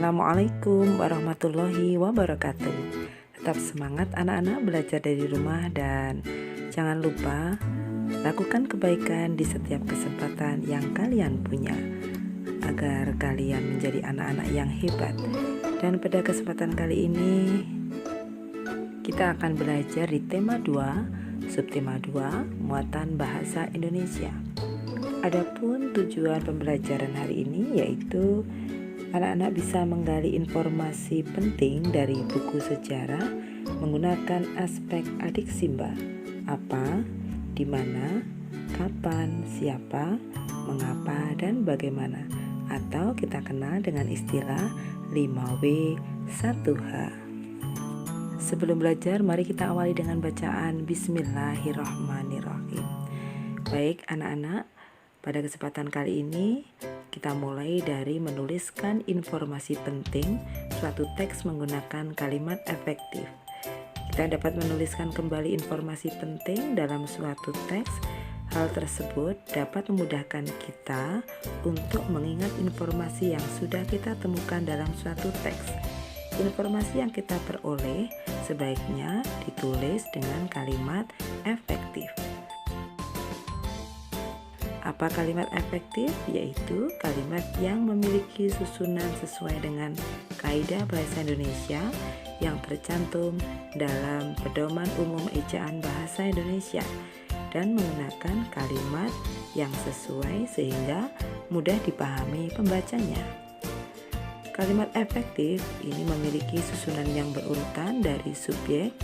Assalamualaikum warahmatullahi wabarakatuh. Tetap semangat anak-anak belajar dari rumah dan jangan lupa lakukan kebaikan di setiap kesempatan yang kalian punya agar kalian menjadi anak-anak yang hebat. Dan pada kesempatan kali ini kita akan belajar di tema 2, subtema 2, muatan bahasa Indonesia. Adapun tujuan pembelajaran hari ini yaitu anak-anak bisa menggali informasi penting dari buku sejarah menggunakan aspek adik Simba. Apa, di mana, kapan, siapa, mengapa, dan bagaimana. Atau kita kenal dengan istilah 5W 1H. Sebelum belajar, mari kita awali dengan bacaan Bismillahirrahmanirrahim. Baik anak-anak, pada kesempatan kali ini kita mulai dari menuliskan informasi penting suatu teks menggunakan kalimat efektif. Kita dapat menuliskan kembali informasi penting dalam suatu teks. Hal tersebut dapat memudahkan kita untuk mengingat informasi yang sudah kita temukan dalam suatu teks. Informasi yang kita peroleh sebaiknya ditulis dengan kalimat efektif. Apa kalimat efektif? Yaitu kalimat yang memiliki susunan sesuai dengan kaidah bahasa Indonesia yang tercantum dalam Pedoman Umum Ejaan Bahasa Indonesia dan menggunakan kalimat yang sesuai sehingga mudah dipahami pembacanya. Kalimat efektif ini memiliki susunan yang berurutan dari subjek,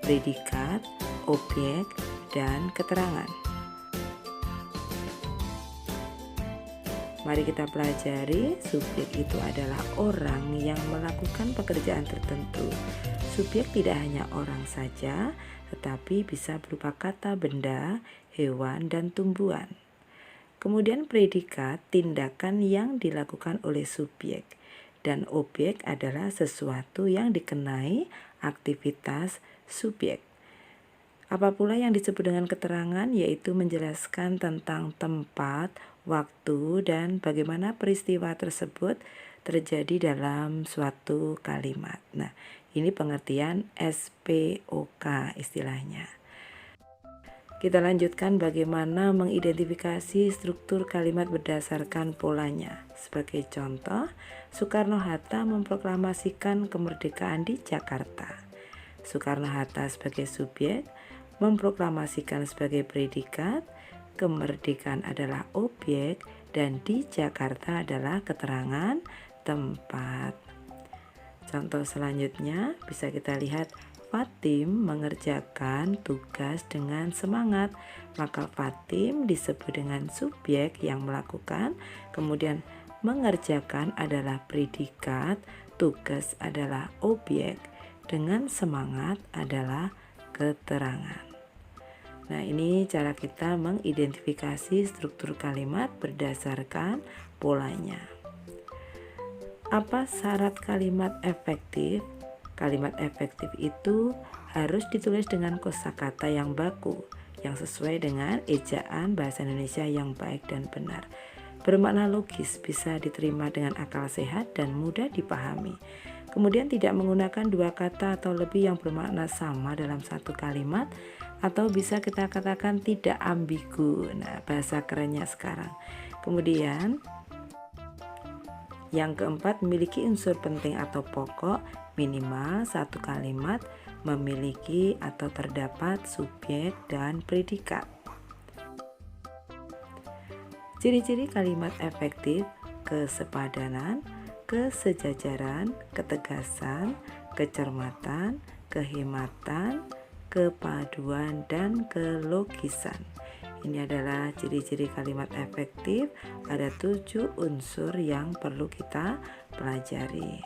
predikat, objek, dan keterangan. Mari kita pelajari. Subjek itu adalah orang yang melakukan pekerjaan tertentu. Subjek tidak hanya orang saja, tetapi bisa berupa kata, benda, hewan, dan tumbuhan. Kemudian predikat, tindakan yang dilakukan oleh subjek. Dan objek adalah sesuatu yang dikenai aktivitas subjek. Apa pula yang disebut dengan keterangan, yaitu menjelaskan tentang tempat, waktu, dan bagaimana peristiwa tersebut terjadi dalam suatu kalimat. Nah, ini pengertian SPOK istilahnya. Kita lanjutkan bagaimana mengidentifikasi struktur kalimat berdasarkan polanya. Sebagai contoh, Soekarno-Hatta memproklamasikan kemerdekaan di Jakarta. Soekarno-Hatta sebagai subjek, memproklamasikan sebagai predikat, kemerdekaan adalah objek, dan di Jakarta adalah keterangan tempat. Contoh selanjutnya bisa kita lihat, Fatim mengerjakan tugas dengan semangat, maka Fatim disebut dengan subjek yang melakukan, kemudian mengerjakan adalah predikat, tugas adalah objek, dengan semangat adalah keterangan. Nah, ini cara kita mengidentifikasi struktur kalimat berdasarkan polanya. Apa syarat kalimat efektif? Kalimat efektif itu harus ditulis dengan kosakata yang baku, yang sesuai dengan ejaan bahasa Indonesia yang baik dan benar. Bermakna logis, bisa diterima dengan akal sehat dan mudah dipahami. Kemudian tidak menggunakan dua kata atau lebih yang bermakna sama dalam satu kalimat, atau bisa kita katakan tidak ambigu. Nah, bahasa kerennya sekarang. Kemudian yang keempat, memiliki unsur penting atau pokok. Minimal satu kalimat memiliki atau terdapat subjek dan predikat. Ciri-ciri kalimat efektif: kesepadanan, kesejajaran, ketegasan, kecermatan, kehematan, kepaduan, dan kelogisan. Ini adalah ciri-ciri kalimat efektif. Ada 7 unsur yang perlu kita pelajari.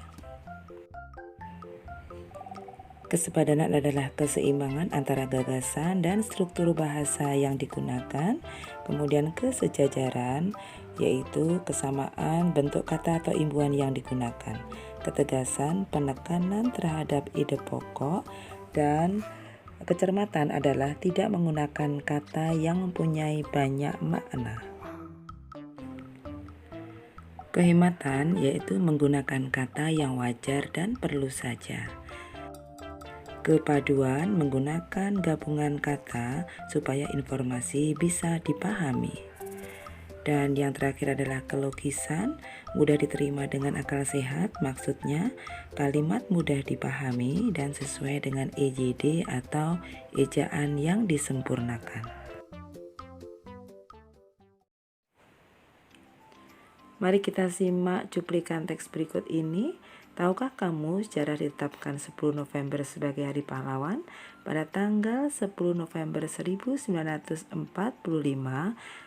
Kesepadanan adalah keseimbangan antara gagasan dan struktur bahasa yang digunakan. Kemudian kesejajaran yaitu kesamaan bentuk kata atau imbuhan yang digunakan. Ketegasan, penekanan terhadap ide pokok, dan kecermatan adalah tidak menggunakan kata yang mempunyai banyak makna. Kehematan yaitu menggunakan kata yang wajar dan perlu saja. Kepaduan menggunakan gabungan kata supaya informasi bisa dipahami. Dan yang terakhir adalah kelogisan, mudah diterima dengan akal sehat, maksudnya kalimat mudah dipahami dan sesuai dengan EYD atau ejaan yang disempurnakan. Mari kita simak cuplikan teks berikut ini. Tahukah kamu sejarah ditetapkan 10 November sebagai Hari Pahlawan? Pada tanggal 10 November 1945,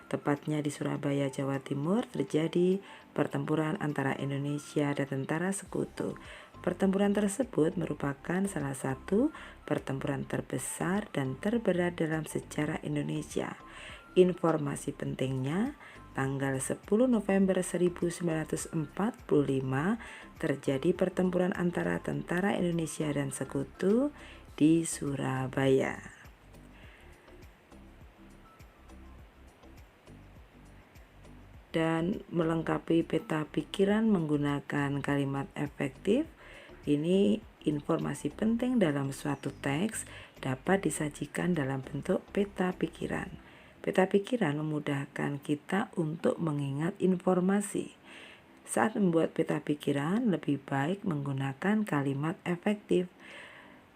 tepatnya di Surabaya, Jawa Timur, terjadi pertempuran antara Indonesia dan tentara sekutu. Pertempuran tersebut merupakan salah satu pertempuran terbesar dan terberat dalam sejarah Indonesia. Informasi pentingnya, tanggal 10 November 1945 terjadi pertempuran antara tentara Indonesia dan sekutu di Surabaya. Dan melengkapi peta pikiran menggunakan kalimat efektif, ini informasi penting dalam suatu teks dapat disajikan dalam bentuk peta pikiran. Peta pikiran memudahkan kita untuk mengingat informasi. Saat membuat peta pikiran, lebih baik menggunakan kalimat efektif.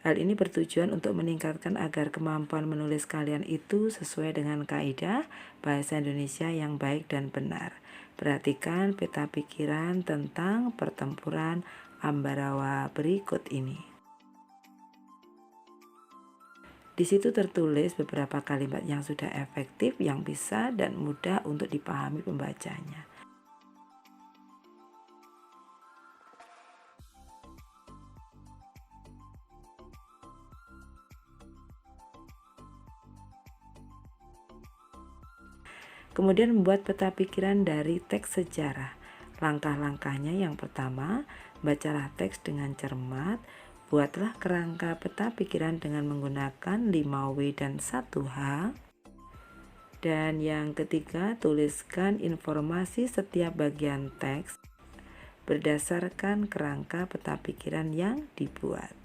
Hal ini bertujuan untuk meningkatkan agar kemampuan menulis kalian itu sesuai dengan kaidah bahasa Indonesia yang baik dan benar. Perhatikan peta pikiran tentang pertempuran Ambarawa berikut ini. Di situ tertulis beberapa kalimat yang sudah efektif, yang bisa dan mudah untuk dipahami pembacanya. Kemudian membuat peta pikiran dari teks sejarah. Langkah-langkahnya yang pertama, bacalah teks dengan cermat. Buatlah kerangka peta pikiran dengan menggunakan 5W dan 1H. Dan yang ketiga, tuliskan informasi setiap bagian teks berdasarkan kerangka peta pikiran yang dibuat.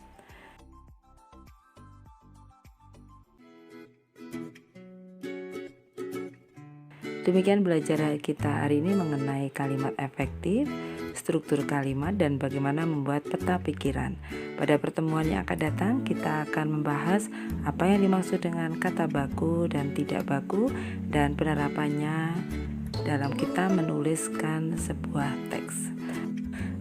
Demikian belajar kita hari ini mengenai kalimat efektif, struktur kalimat, dan bagaimana membuat peta pikiran. Pada pertemuan yang akan datang, kita akan membahas apa yang dimaksud dengan kata baku dan tidak baku, dan penerapannya dalam kita menuliskan sebuah teks.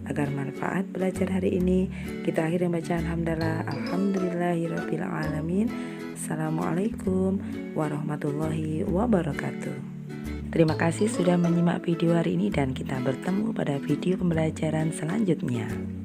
Agar manfaat belajar hari ini, kita akhiri bacaan hamdalah. Alhamdulillahirabbil alamin. Assalamualaikum warahmatullahi wabarakatuh. Terima kasih sudah menyimak video hari ini dan kita bertemu pada video pembelajaran selanjutnya.